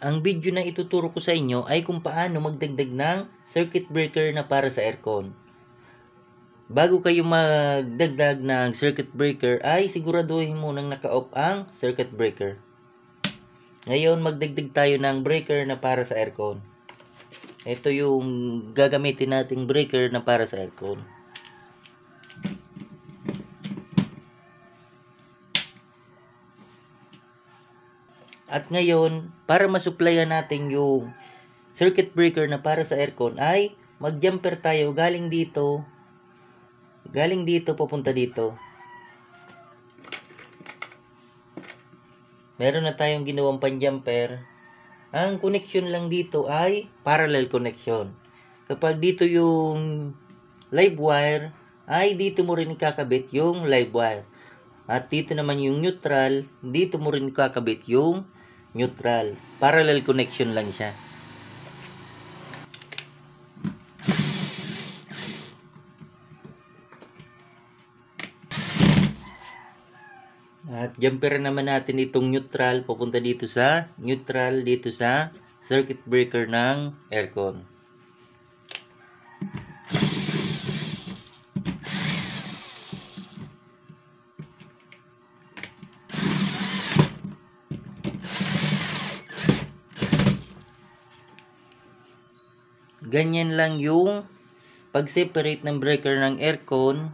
Ang video na ituturo ko sa inyo ay kung paano magdagdag ng circuit breaker na para sa aircon. Bago kayo magdagdag ng circuit breaker ay siguraduhin munang naka-off ang circuit breaker. Ngayon magdagdag tayo ng breaker na para sa aircon. Ito yung gagamitin nating breaker na para sa aircon. At ngayon, para masuplayan natin yung circuit breaker na para sa aircon ay mag-jumper tayo galing dito papunta dito. Meron na tayong ginawang pan-jumper. Ang connection lang dito ay parallel connection. Kapag dito yung live wire, ay dito mo rin ikakabit yung live wire. At dito naman yung neutral, dito mo rin ikakabit yung neutral. Parallel connection lang siya. At jumper naman natin itong neutral papunta dito sa neutral, dito sa circuit breaker ng aircon. Ganyan lang yung pag-separate ng breaker ng aircon.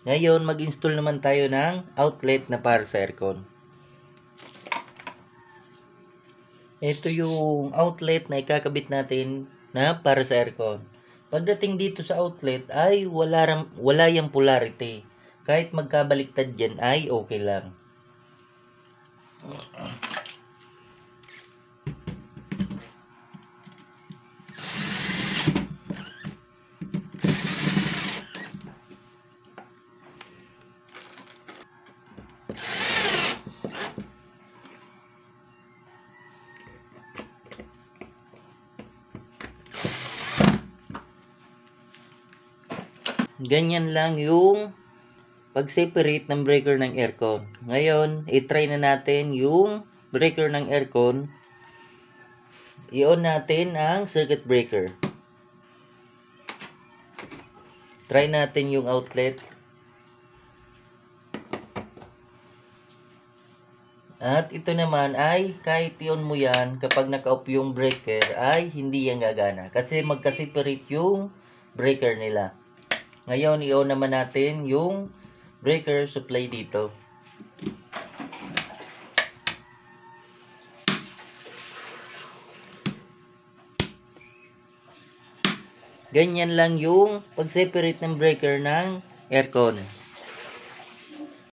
Ngayon, mag-install naman tayo ng outlet na para sa aircon. Ito yung outlet na ikakabit natin na para sa aircon. Pagdating dito sa outlet ay wala yung polarity. Kahit magkabaliktad yan ay okay lang. Ganyan lang yung pag-separate ng breaker ng aircon. Ngayon, i-try na natin yung breaker ng aircon. I-on natin ang circuit breaker. Try natin yung outlet. At ito naman ay kahit i-on mo yan, kapag naka-off yung breaker ay hindi yan gagana. Kasi magka-separate yung breaker nila. Ngayon, i-on naman natin yung breaker supply dito. Ganyan lang yung pag-separate ng breaker ng aircon.